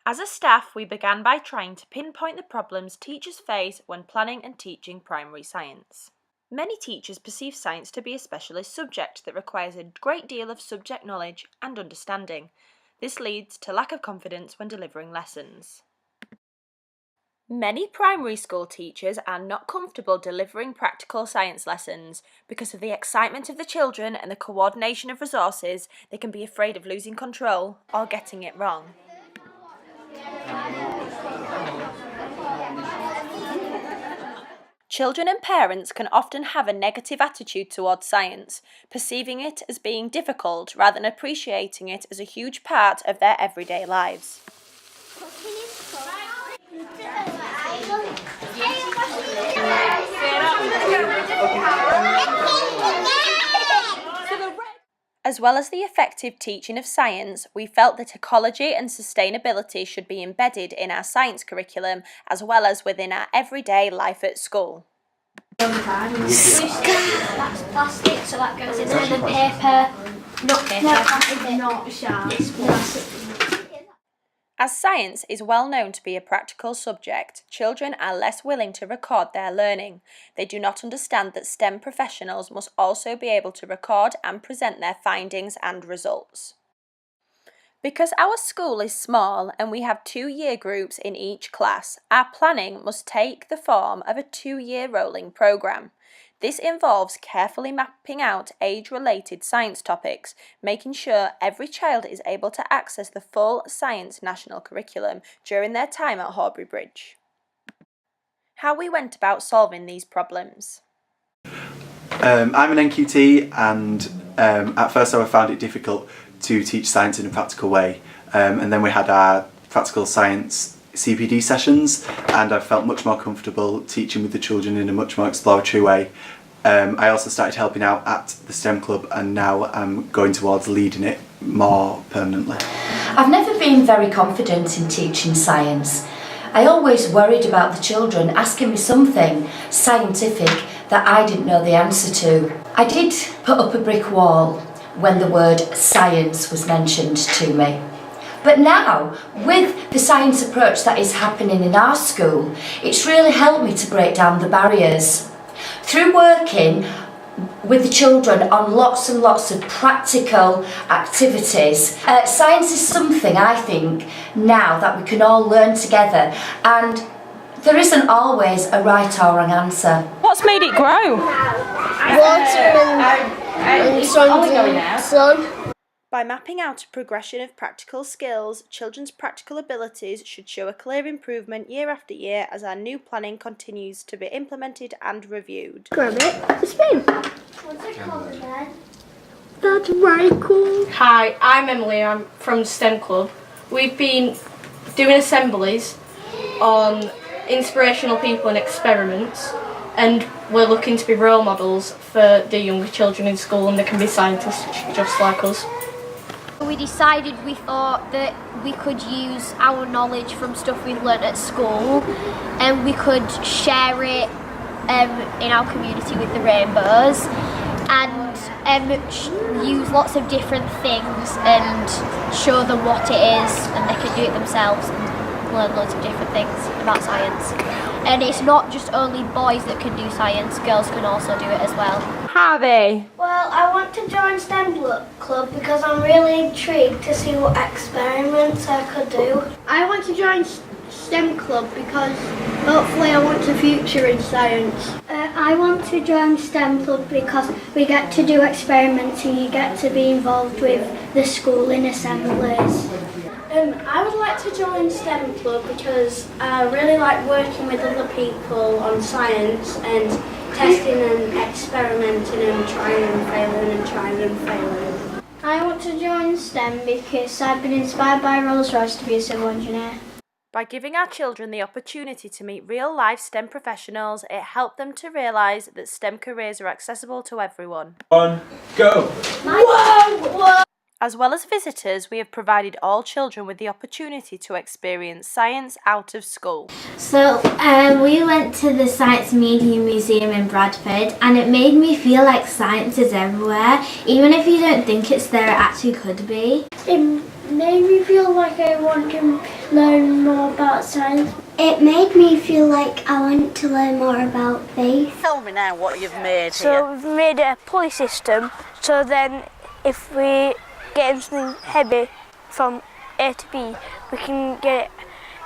As a staff, we began by trying to pinpoint the problems teachers face when planning and teaching primary science. Many teachers perceive science to be a specialist subject that requires a great deal of subject knowledge and understanding. This leads to lack of confidence when delivering lessons. Many primary school teachers are not comfortable delivering practical science lessons. Because of the excitement of the children and the coordination of resources, they can be afraid of losing control or getting it wrong. Children and parents can often have a negative attitude towards science, perceiving it as being difficult rather than appreciating it as a huge part of their everyday lives. As well as the effective teaching of science, we felt that ecology and sustainability should be embedded in our science curriculum as well as within our everyday life at school. That's plastic, so that goes in there, and then paper, not paper, not sharp. As science is well known to be a practical subject, children are less willing to record their learning. They do not understand that STEM professionals must also be able to record and present their findings and results. Because our school is small and we have 2 year groups in each class, our planning must take the form of a 2-year rolling programme. This involves carefully mapping out age-related science topics, making sure every child is able to access the full science national curriculum during their time at Horbury Bridge. How we went about solving these problems. I'm an NQT and at first I found it difficult to teach science in a practical way, and then we had our practical science CPD sessions and I felt much more comfortable teaching with the children in a much more exploratory way. I also started helping out at the STEM club and now I'm going towards leading it more permanently. I've never been very confident in teaching science. I always worried about the children asking me something scientific that I didn't know the answer to. I did put up a brick wall when the word science was mentioned to me. But now, with the science approach that is happening in our school, it's really helped me to break down the barriers. Through working with the children on lots and lots of practical activities, science is something I think now that we can all learn together, and there isn't always a right or wrong answer. What's made it grow? Water and sun. By mapping out a progression of practical skills, children's practical abilities should show a clear improvement year after year as our new planning continues to be implemented and reviewed. Grab it. The spin. What's it called again? That's very cool. Hi, I'm Emily. I'm from STEM Club. We've been doing assemblies on inspirational people and experiments, and we're looking to be role models for the younger children in school, and they can be scientists just like us. We decided we thought that we could use our knowledge from stuff we've learnt at school and we could share it in our community with the rainbows and use lots of different things and show them what it is, and they can do it themselves and learn loads of different things about science. And it's not just only boys that can do science, girls can also do it as well. Harvey. Well, I want to join STEM Club because I'm really intrigued to see what experiments I could do. I want to join STEM Club because hopefully I want a future in science. I want to join STEM Club because we get to do experiments and you get to be involved with the school in assemblies. I would like to join STEM Club because I really like working with other people on science and testing and experimenting and trying and failing. I want to join STEM because I've been inspired by Rolls-Royce to be a civil engineer. By giving our children the opportunity to meet real-life STEM professionals, it helped them to realise that STEM careers are accessible to everyone. 1, go! Whoa! As well as visitors, we have provided all children with the opportunity to experience science out of school. So we went to the Science Media Museum in Bradford, and it made me feel like science is everywhere. Even if you don't think it's there, it actually could be. made me feel like I want to learn more about science. It made me feel like I want to learn more about faith. Tell me now what you've made So we've made a pulley system, so then if we get something heavy from A to B, we can get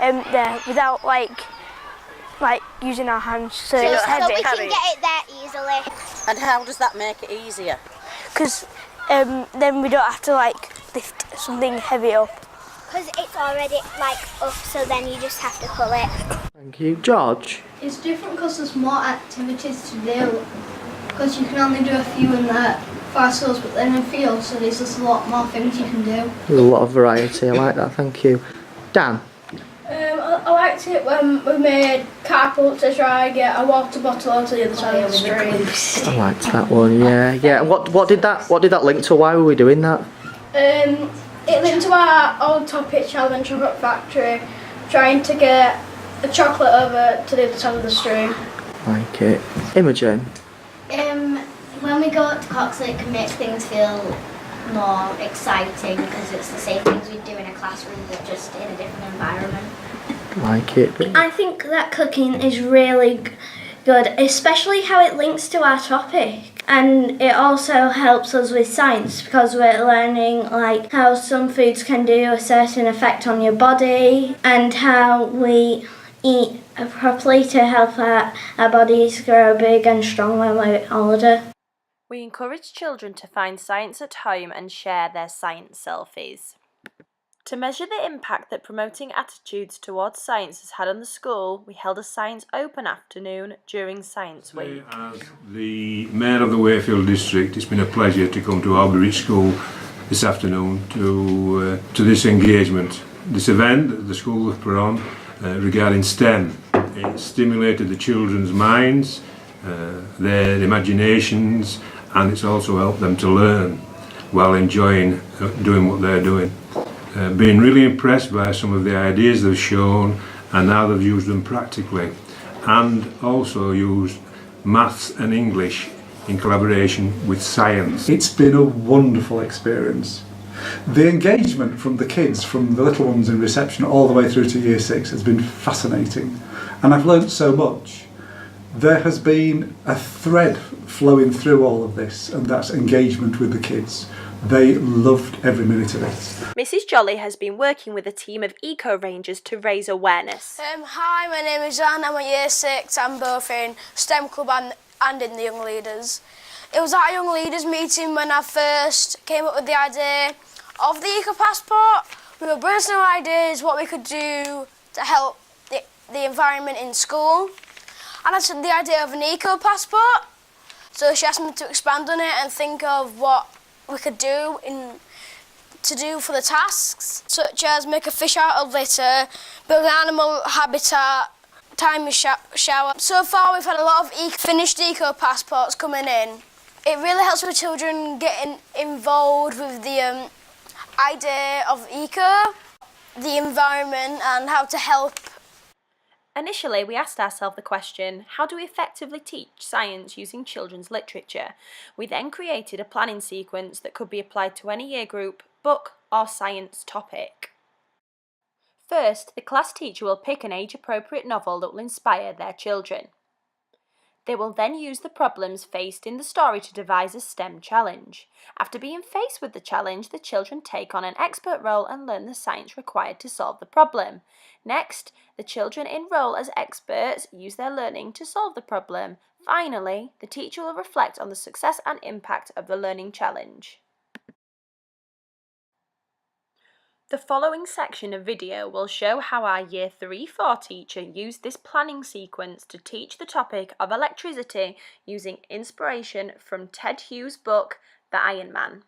it there without like using our hands, so it's heavy. So we can get it there easily. And how does that make it easier? Because then we don't have to lift something heavy up. Because it's already up, so then you just have to pull it. Thank you. George? It's different because there's more activities to do. Because you can only do a few in the fast schools, but then in fields, so there's just a lot more things you can do. There's a lot of variety, I like that, thank you. Dan? I liked it when we made catapults to try and get a water bottle onto the other side of the stream. I liked that one, yeah. What did that link to? Why were we doing that? It linked to our old topic, Challenge Chocolate Factory, trying to get the chocolate over to the other side of the stream. Like it. Imogen? When we go to Coxley, it can make things feel more exciting because it's the same things we'd do in a classroom but just in a different environment. Like it. I think that cooking is really good, especially how it links to our topic. And it also helps us with science because we're learning how some foods can do a certain effect on your body and how we eat properly to help our bodies grow big and strong when we're older. We encourage children to find science at home and share their science selfies. To measure the impact that promoting attitudes towards science has had on the school, we held a Science Open afternoon during Science Week. As the Mayor of the Wakefield District, it's been a pleasure to come to Albury School this afternoon to this engagement. This event that the school have put on regarding STEM. It stimulated the children's minds, their imaginations, and it's also helped them to learn while enjoying doing what they're doing. Been really impressed by some of the ideas they've shown, and now they've used them practically, and also used maths and English in collaboration with science. It's been a wonderful experience. The engagement from the kids, from the little ones in reception all the way through to year 6, has been fascinating, and I've learnt so much. There has been a thread flowing through all of this, and that's engagement with the kids. They loved every minute of it. Mrs. Jolly has been working with a team of eco-rangers to raise awareness. Hi, my name is Anne, I'm a year 6, I'm both in STEM Club and in the Young Leaders. It was at a Young Leaders meeting when I first came up with the idea of the Eco Passport. We were brainstorming ideas, what we could do to help the environment in school. And I said the idea of an Eco Passport. So she asked me to expand on it and think of what we could do to do for the tasks, such as make a fish out of litter, build an animal habitat, time a shower. So far we've had a lot of finished Eco Passports coming in. It really helps with children getting involved with the idea of eco, the environment and how to help. Initially, we asked ourselves the question, how do we effectively teach science using children's literature? We then created a planning sequence that could be applied to any year group, book or science topic. First, the class teacher will pick an age-appropriate novel that will inspire their children. They will then use the problems faced in the story to devise a STEM challenge. After being faced with the challenge, the children take on an expert role and learn the science required to solve the problem. Next, the children enroll as experts, use their learning to solve the problem. Finally, the teacher will reflect on the success and impact of the learning challenge. The following section of video will show how our Year 3-4 teacher used this planning sequence to teach the topic of electricity using inspiration from Ted Hughes' book, The Iron Man.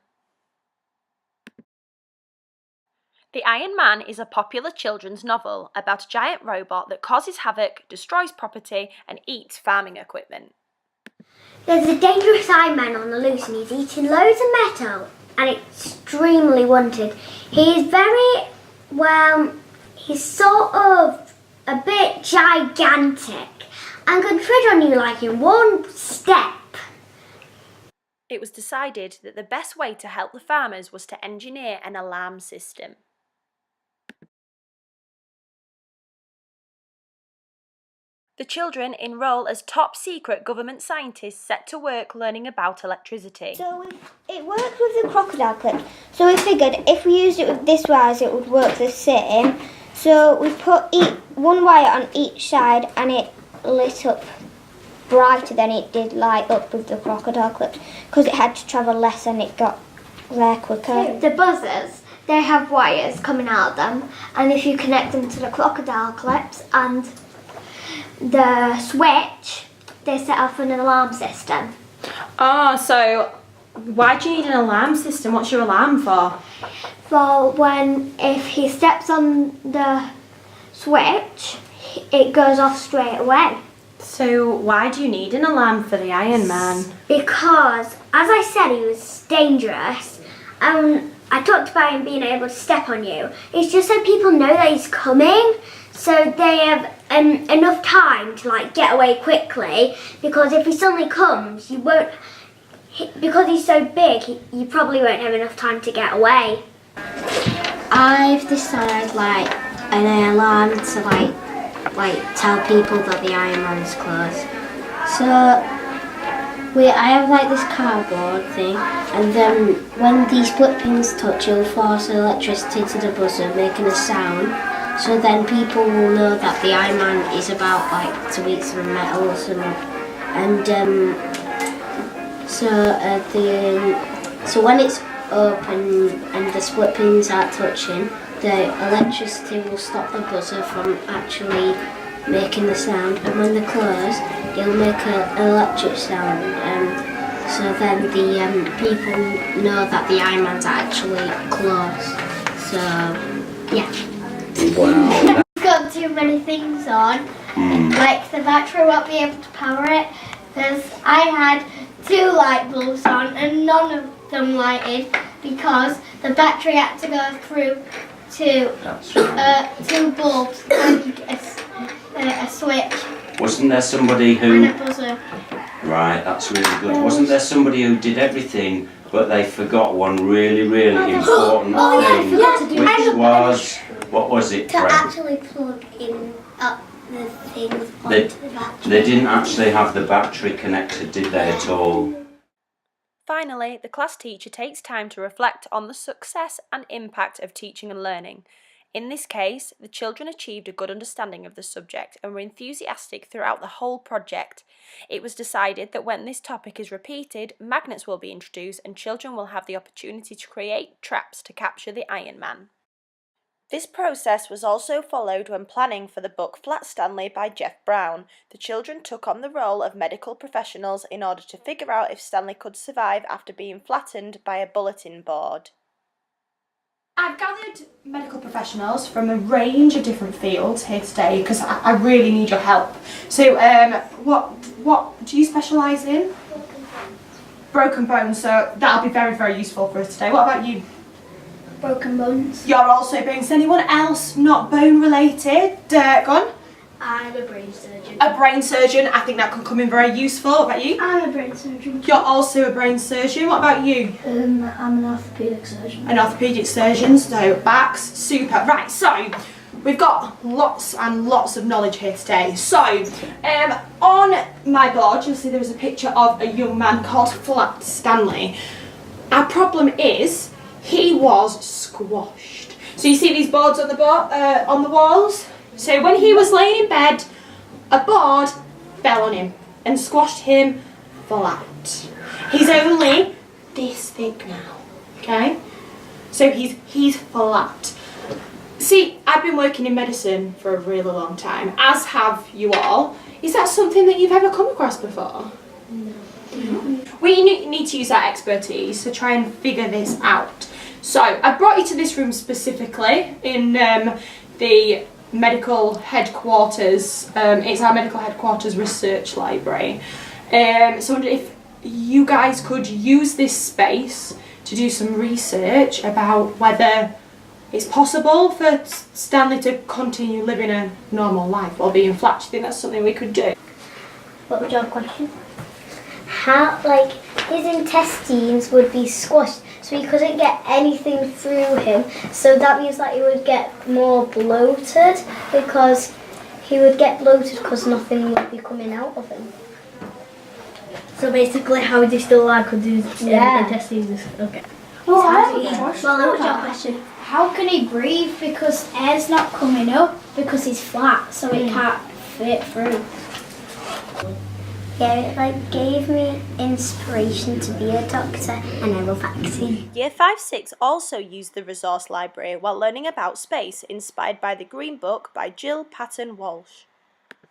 The Iron Man is a popular children's novel about a giant robot that causes havoc, destroys property, and eats farming equipment. There's a dangerous Iron Man on the loose and he's eating loads of metal and extremely wanted. He's he's sort of a bit gigantic and could tread on you like in one step. It was decided that the best way to help the farmers was to engineer an alarm system. The children enrol as top-secret government scientists set to work learning about electricity. So it works with the crocodile clip. So we figured if we used it with this wires, it would work the same. So we put one wire on each side, and it lit up brighter than it did light up with the crocodile clips, because it had to travel less and it got there quicker. The buzzers, they have wires coming out of them, and if you connect them to the crocodile clips and the switch, they set off an alarm system. Oh, so why do you need an alarm system? What's your alarm for? For when, if he steps on the switch, it goes off straight away. So why do you need an alarm for the Iron Man? Because, as I said, he was dangerous. I talked about him being able to step on you. It's just so people know that he's coming, so they have enough time to get away quickly. Because if he suddenly comes, you won't. Because he's so big, you probably won't have enough time to get away. I've decided an alarm to tell people that the Iron Man's close. So I have this cardboard thing, and then when these split pins touch, it'll force electricity to the buzzer, making a sound. So then people will know that the Iron Man is about to eat some metal or something. And so when it's open and the split pins aren't touching, the electricity will stop the buzzer from actually making the sound, and when they close, it'll make an electric sound. So then the people know that the Iron Man's actually close. So yeah. Wow. It's got too many things on. The battery won't be able to power it, because I had 2 light bulbs on and none of them lighted because the battery had to go through 2 bulbs and a switch. Wasn't there somebody who... And a buzzer. Right, that's really good. Wasn't there somebody who did everything, but they forgot one really, really important thing, which was... What was it, Fred? To actually plug in the things onto the battery. They didn't actually have the battery connected, did they, at all? Finally, the class teacher takes time to reflect on the success and impact of teaching and learning. In this case, the children achieved a good understanding of the subject and were enthusiastic throughout the whole project. It was decided that when this topic is repeated, magnets will be introduced and children will have the opportunity to create traps to capture the Iron Man. This process was also followed when planning for the book Flat Stanley by Jeff Brown. The children took on the role of medical professionals in order to figure out if Stanley could survive after being flattened by a bulletin board. I've gathered medical professionals from a range of different fields here today because I really need your help. So, what do you specialise in? Broken bones. So that'll be very, very useful for us today. What about you? Broken bones. You're also bones. Anyone else not bone related? Go on. I'm a brain surgeon. A brain surgeon. I think that can come in very useful. What about you? I'm a brain surgeon. You're also a brain surgeon. What about you? I'm an orthopaedic surgeon. An orthopaedic surgeon. So backs. Super. Right. So we've got lots and lots of knowledge here today. So on my board, you'll see there is a picture of a young man called Flat Stanley. Our problem is he was squashed. So you see these boards on the walls? So when he was laying in bed, a board fell on him and squashed him flat. He's only this thick now, okay? So he's flat. See, I've been working in medicine for a really long time, as have you all. Is that something that you've ever come across before? No. We need to use our expertise to try and figure this out. So I brought you to this room specifically in the medical headquarters. It's our medical headquarters research library. So I wondered if you guys could use this space to do some research about whether it's possible for Stanley to continue living a normal life while being flat. Do you think that's something we could do? What was your question? his intestines would be squashed, so he couldn't get anything through him. So that means that he would get more bloated because nothing would be coming out of him. So basically, how is he still alive? Because his intestines. Okay. Well, that was your question. How can he breathe? Because air's not coming up because he's flat, so it can't fit through. Yeah, it gave me inspiration to be a doctor, and I love acting. Year 5-6 also used the resource library while learning about space, inspired by the Green Book by Jill Patton Walsh.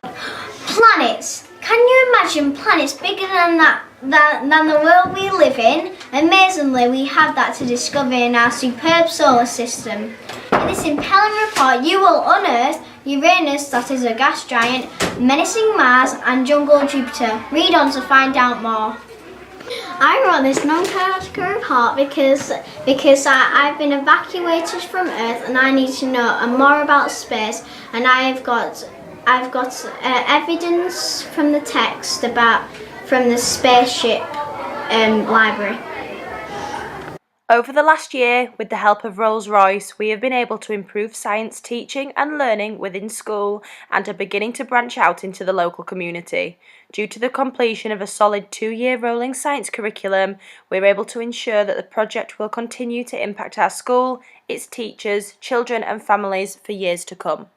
Planets. Can you imagine planets bigger than the world we live in? Amazingly, we have that to discover in our superb solar system. In this impelling report, you will unearth Uranus, that is a gas giant, menacing Mars, and jungle Jupiter. Read on to find out more. I wrote this non-canonical report because I've been evacuated from Earth and I need to know more about space, and I've got evidence from the text from the spaceship library. Over the last year, with the help of Rolls-Royce, we have been able to improve science teaching and learning within school and are beginning to branch out into the local community. Due to the completion of a solid 2-year rolling science curriculum, we're able to ensure that the project will continue to impact our school, its teachers, children and families for years to come.